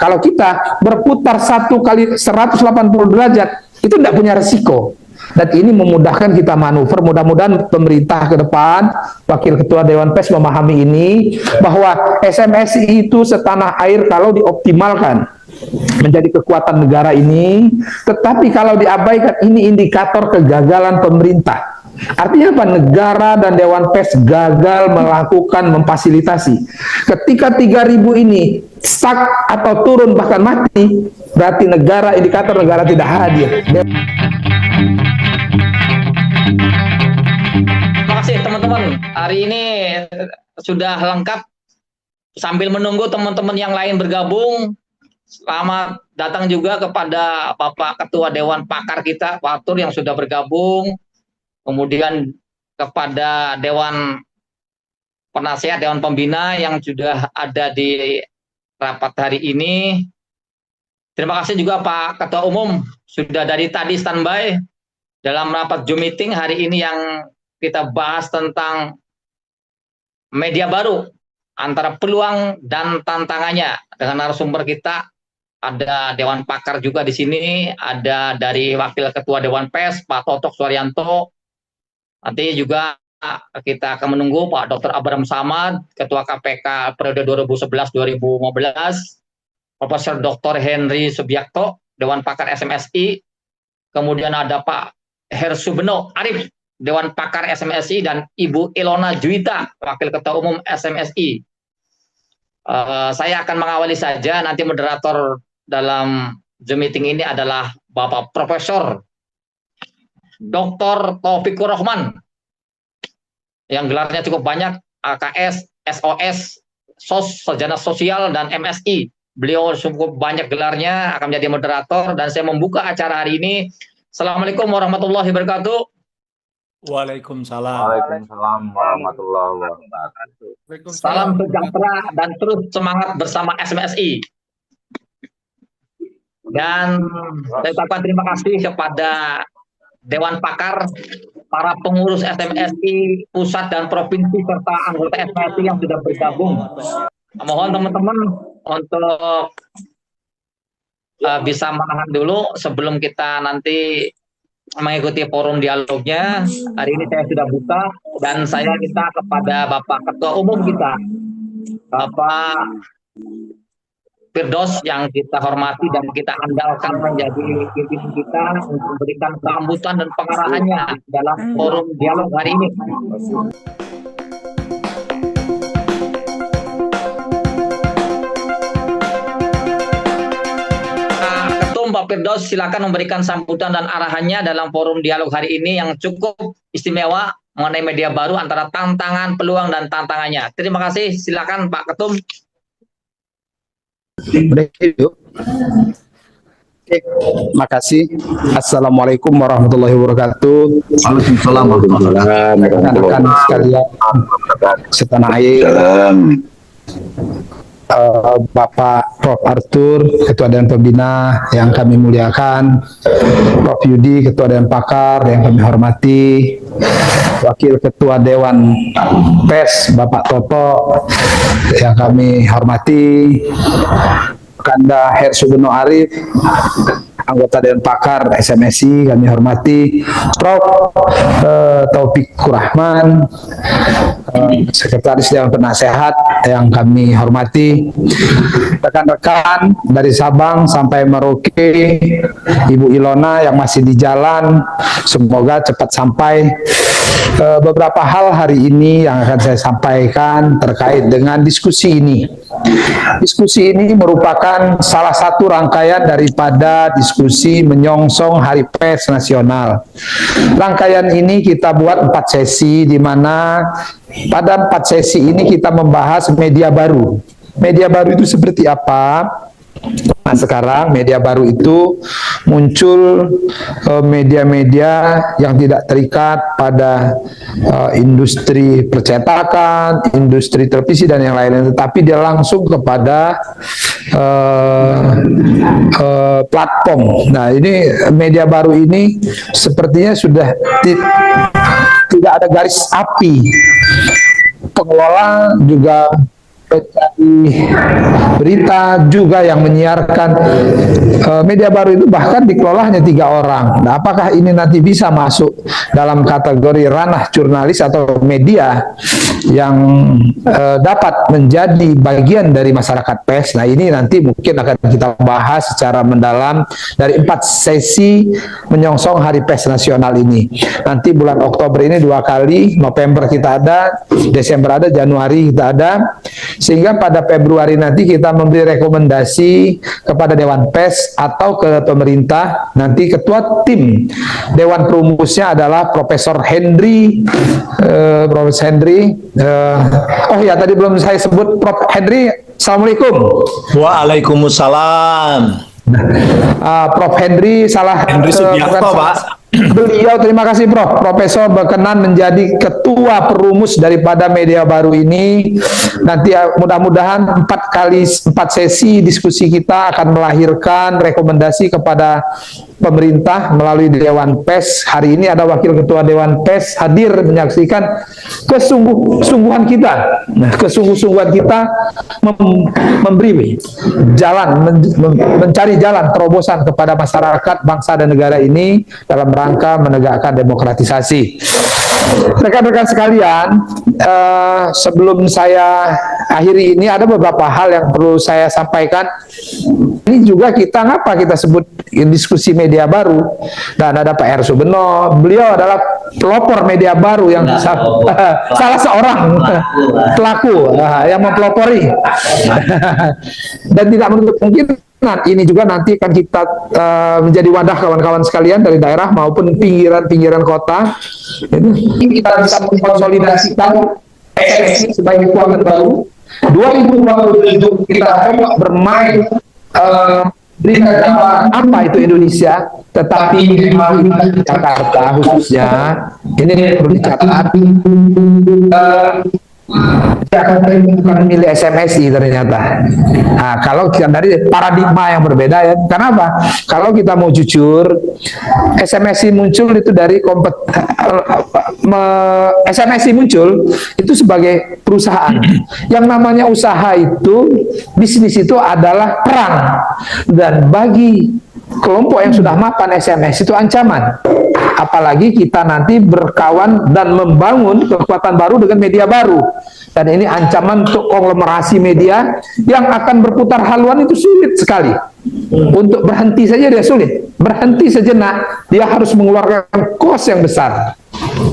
Kalau kita berputar 1 kali 180 derajat, itu tidak punya resiko. Dan ini memudahkan kita manuver. Mudah-mudahan pemerintah ke depan, Wakil Ketua Dewan Pers memahami ini, bahwa SMSI itu setanah air kalau dioptimalkan menjadi kekuatan negara ini. Tetapi kalau diabaikan, ini indikator kegagalan pemerintah. Artinya apa? Negara dan Dewan Pers gagal melakukan memfasilitasi. Ketika 3.000 ini stuck atau turun bahkan mati, berarti negara, indikator negara tidak hadir. Terima kasih teman-teman. Hari ini sudah lengkap. Sambil menunggu teman-teman yang lain bergabung, selamat datang juga kepada Bapak Ketua Dewan Pakar kita, Pak Arthur, yang sudah bergabung. Kemudian kepada Dewan Penasehat, Dewan Pembina yang sudah ada di rapat hari ini. Terima kasih juga Pak Ketua Umum, sudah dari tadi standby dalam rapat Zoom meeting hari ini yang kita bahas tentang media baru, antara peluang dan tantangannya. Dengan narasumber kita ada Dewan Pakar juga di sini, ada dari Wakil Ketua Dewan Pers Pak Totok Suharyanto. Nanti juga kita akan menunggu Pak Dr. Abraham Samad, Ketua KPK periode 2011-2015, Profesor Dr. Henry Subiakto, Dewan Pakar SMSI, kemudian ada Pak Hersubeno Arif, Dewan Pakar SMSI, dan Ibu Ilona Juwita, Wakil Ketua Umum SMSI. Saya akan mengawali saja, nanti moderator dalam Zoom meeting ini adalah Bapak Profesor Dr. Taufikur Rahman, yang gelarnya cukup banyak, AKS, SOS, SOS, Sarjana Sosial, dan MSI. Beliau cukup banyak gelarnya, akan menjadi moderator, dan saya membuka acara hari ini. Assalamualaikum warahmatullahi wabarakatuh. Waalaikumsalam. Waalaikumsalam warahmatullahi wabarakatuh. Salam sejahtera dan terus semangat bersama SMSI. Dan saya ucapkan terima kasih kepada Dewan Pakar, para pengurus SMSI pusat dan provinsi, serta anggota SMSI yang sudah bergabung. Mohon teman-teman untuk bisa menahan dulu sebelum kita nanti mengikuti forum dialognya. Hari ini saya sudah buka, dan saya minta kepada Bapak Ketua Umum kita, Bapak Firdaus, yang kita hormati dan kita andalkan menjadi pimpinan kita, untuk memberikan sambutan dan pengarahannya dalam forum dialog hari ini. Ketum Pak Firdaus, silakan memberikan sambutan dan arahannya dalam forum dialog hari ini yang cukup istimewa mengenai media baru, antara tantangan, peluang, dan tantangannya. Terima kasih, silakan Pak Ketum. Makasih. Assalamualaikum warahmatullahi wabarakatuh. Waalaikumsalam warahmatullahi wabarakatuh. Rekan-rekan sekalian setanah air, Bapak Prof. Arthur, Ketua Dewan Pembina yang kami muliakan, Prof. Yudi, Ketua Dewan Pakar yang kami hormati, Wakil Ketua Dewan Pers Bapak Toto yang kami hormati, Kanda Hersubeno Arif, anggota Dewan Pakar SMSI kami hormati, Prof. Taufikur Rahman, Sekretaris Dewan Penasehat yang kami hormati, rekan-rekan dari Sabang sampai Merauke, Ibu Ilona yang masih di jalan, semoga cepat sampai. Beberapa hal hari ini yang akan saya sampaikan terkait dengan diskusi ini. Diskusi ini merupakan salah satu rangkaian daripada diskusi menyongsong Hari Pers Nasional. Rangkaian ini kita buat 4 sesi, di mana pada 4 sesi ini kita membahas media baru. Media baru itu seperti apa? Nah, sekarang media baru itu muncul media-media yang tidak terikat pada industri percetakan, industri televisi dan yang lain-lain, tetapi dia langsung kepada platform. Nah, ini media baru ini sepertinya sudah tidak ada garis api. Pengelola juga pencari berita juga yang menyiarkan. Media baru itu bahkan dikelola hanya 3 orang. Nah, apakah ini nanti bisa masuk dalam kategori ranah jurnalis atau media yang dapat menjadi bagian dari masyarakat pers? Nah, ini nanti mungkin akan kita bahas secara mendalam dari 4 sesi menyongsong Hari Pers Nasional ini. Nanti bulan Oktober ini 2 kali, November kita ada, Desember ada, Januari kita ada. Sehingga pada Februari nanti kita memberi rekomendasi kepada Dewan Pers atau ke pemerintah. Nanti ketua tim Dewan Perumusnya adalah Profesor Henry. Profesor Henry. Oh ya, tadi belum saya sebut Prof. Henry. Assalamualaikum. Waalaikumsalam. Prof. Henry Henry Subiakto, Pak. Beliau, terima kasih Prof. Profesor berkenan menjadi ketua perumus daripada media baru ini. Nanti mudah-mudahan 4 sesi diskusi kita akan melahirkan rekomendasi kepada pemerintah melalui Dewan Pers. Hari ini ada Wakil Ketua Dewan Pers hadir menyaksikan kesungguhan kita. Nah, kesungguhan kita memberi jalan, mencari jalan terobosan kepada masyarakat, bangsa dan negara ini dalam rangka menegakkan demokratisasi. Rekan-rekan sekalian, sebelum saya akhiri ini ada beberapa hal yang perlu saya sampaikan. Ini juga ngapa kita sebut diskusi media baru, dan ada Pak R. Subeno, beliau adalah pelopor media baru yang salah seorang pelaku yang mempelopori dan tidak menutup kemungkinan ini juga nanti akan kita menjadi wadah kawan-kawan sekalian dari daerah maupun pinggiran-pinggiran kota. Ini kita bisa mengkonsolidasikan SMSI sebagai kekuatan baru. 2027 kita coba bermain berikan gambaran apa itu Indonesia, tetapi di Jakarta khususnya ini perlu dicatat. Jakarta ini bukan milik SMSI ternyata. Nah, kalau kita dari paradigma yang berbeda ya. Kenapa? Kalau kita mau jujur, SMSI muncul itu dari SMSI muncul itu sebagai perusahaan. Yang namanya usaha itu, bisnis itu adalah perang. Dan bagi kelompok yang sudah mapan SMS itu ancaman. Apalagi kita nanti berkawan dan membangun kekuatan baru dengan media baru. Dan ini ancaman untuk konglomerasi media yang akan berputar haluan itu sulit sekali. Untuk berhenti saja dia sulit. Berhenti sejenak, dia harus mengeluarkan kos yang besar.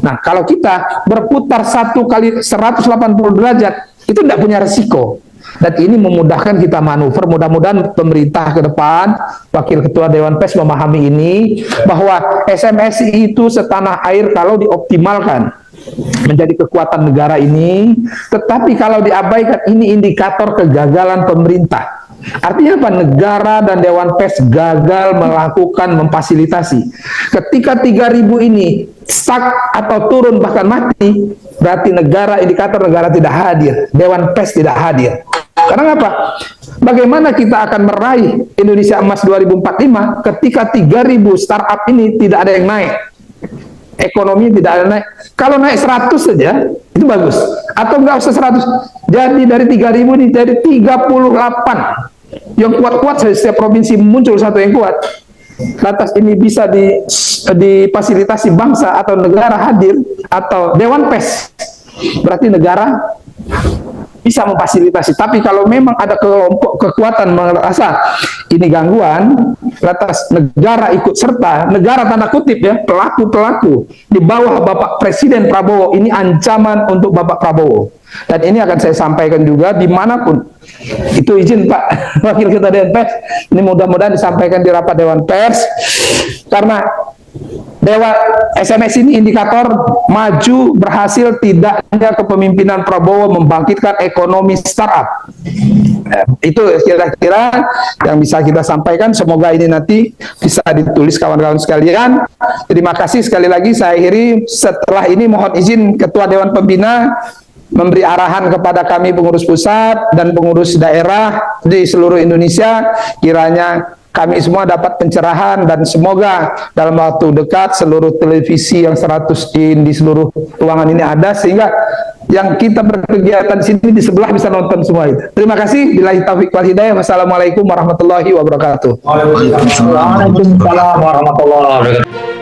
Nah, kalau kita berputar 1 kali 180 derajat, itu tidak punya resiko. Dan ini memudahkan kita manuver. Mudah-mudahan pemerintah ke depan, Wakil Ketua Dewan Pers memahami ini, bahwa SMSI itu setanah air kalau dioptimalkan menjadi kekuatan negara ini. Tetapi kalau diabaikan, ini indikator kegagalan pemerintah. Artinya apa? Negara dan Dewan Pers gagal melakukan memfasilitasi. Ketika 3.000 ini stuck atau turun bahkan mati, berarti indikator negara tidak hadir, Dewan Pers tidak hadir. Karena apa? Bagaimana kita akan meraih Indonesia Emas 2045 ketika 3.000 startup ini tidak ada yang naik? Ekonomi tidak ada naik. Kalau naik 100 saja, itu bagus. Atau enggak usah 100. Jadi dari 3.000 ini jadi 38. Yang kuat-kuat setiap provinsi muncul satu yang kuat. Lantas ini bisa difasilitasi bangsa atau negara hadir atau Dewan Pers. Berarti negara bisa memfasilitasi. Tapi kalau memang ada kelompok kekuatan merasa ini gangguan, lantas negara ikut serta, negara tanda kutip ya, pelaku-pelaku di bawah Bapak Presiden Prabowo, ini ancaman untuk Bapak Prabowo. Dan ini akan saya sampaikan juga dimanapun. Itu izin Pak Wakil Ketua Dewan Pers, ini mudah-mudahan disampaikan di rapat Dewan Pers, karena SMS ini indikator maju berhasil tidaknya kepemimpinan Prabowo membangkitkan ekonomi startup. Itu kira-kira yang bisa kita sampaikan. Semoga ini nanti bisa ditulis kawan-kawan sekalian. Terima kasih sekali lagi. Saya akhiri. Setelah ini mohon izin Ketua Dewan Pembina memberi arahan kepada kami pengurus pusat dan pengurus daerah di seluruh Indonesia, kiranya kami semua dapat pencerahan dan semoga dalam waktu dekat seluruh televisi yang 100 in di seluruh ruangan ini ada, sehingga yang kita berkegiatan di sini di sebelah bisa nonton semua itu. Terima kasih. Billahi taufiq wal hidayah. Wassalamualaikum warahmatullahi wabarakatuh. Waalaikumsalam. Waalaikumsalam warahmatullahi wabarakatuh.